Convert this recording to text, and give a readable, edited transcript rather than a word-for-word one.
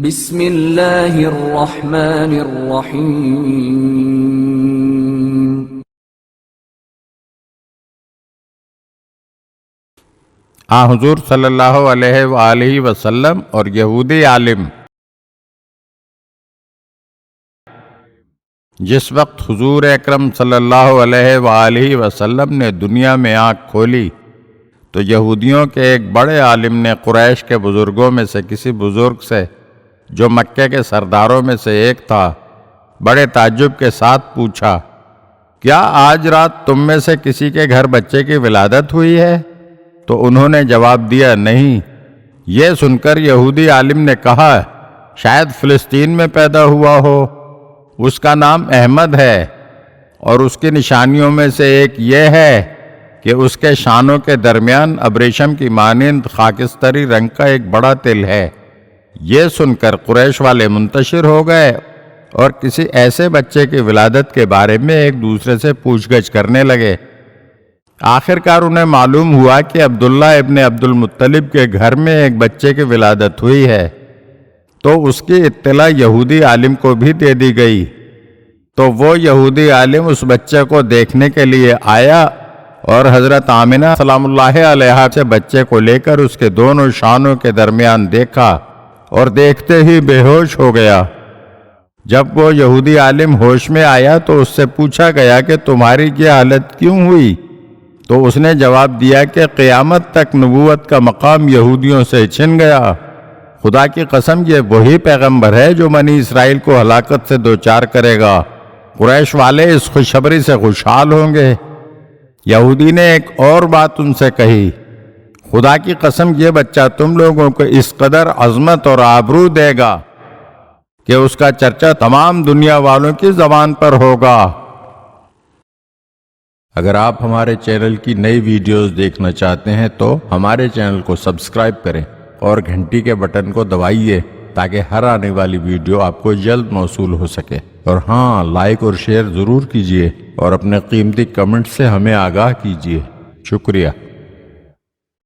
بسم اللہ الرحمن الرحیم۔ حضور صلی اللہ علیہ وآلہ وسلم اور یہودی عالم۔ جس وقت حضور اکرم صلی اللہ علیہ وآلہ وسلم نے دنیا میں آنکھ کھولی تو یہودیوں کے ایک بڑے عالم نے قریش کے بزرگوں میں سے کسی بزرگ سے، جو مکے کے سرداروں میں سے ایک تھا، بڑے تعجب کے ساتھ پوچھا، کیا آج رات تم میں سے کسی کے گھر بچے کی ولادت ہوئی ہے؟ تو انہوں نے جواب دیا، نہیں۔ یہ سن کر یہودی عالم نے کہا، شاید فلسطین میں پیدا ہوا ہو، اس کا نام احمد ہے، اور اس کی نشانیوں میں سے ایک یہ ہے کہ اس کے شانوں کے درمیان ابریشم کی مانند خاکستری رنگ کا ایک بڑا تل ہے۔ یہ سن کر قریش والے منتشر ہو گئے اور کسی ایسے بچے کی ولادت کے بارے میں ایک دوسرے سے پوچھ گچھ کرنے لگے۔ آخر کار انہیں معلوم ہوا کہ عبداللہ ابن عبد المطلب کے گھر میں ایک بچے کی ولادت ہوئی ہے، تو اس کی اطلاع یہودی عالم کو بھی دے دی گئی۔ تو وہ یہودی عالم اس بچے کو دیکھنے کے لیے آیا اور حضرت آمنہ سلام اللہ علیہا سے بچے کو لے کر اس کے دونوں شانوں کے درمیان دیکھا اور دیکھتے ہی بے ہوش ہو گیا۔ جب وہ یہودی عالم ہوش میں آیا تو اس سے پوچھا گیا کہ تمہاری یہ حالت کیوں ہوئی؟ تو اس نے جواب دیا کہ قیامت تک نبوت کا مقام یہودیوں سے چھن گیا۔ خدا کی قسم یہ وہی پیغمبر ہے جو بنی اسرائیل کو ہلاکت سے دوچار کرے گا۔ قریش والے اس خوشخبری سے خوشحال ہوں گے۔ یہودی نے ایک اور بات ان سے کہی، خدا کی قسم یہ بچہ تم لوگوں کو اس قدر عظمت اور آبرو دے گا کہ اس کا چرچا تمام دنیا والوں کی زبان پر ہوگا۔ اگر آپ ہمارے چینل کی نئی ویڈیوز دیکھنا چاہتے ہیں تو ہمارے چینل کو سبسکرائب کریں اور گھنٹی کے بٹن کو دبائیے تاکہ ہر آنے والی ویڈیو آپ کو جلد موصول ہو سکے۔ اور ہاں، لائک اور شیئر ضرور کیجیے اور اپنے قیمتی کمنٹ سے ہمیں آگاہ کیجیے۔ شکریہ۔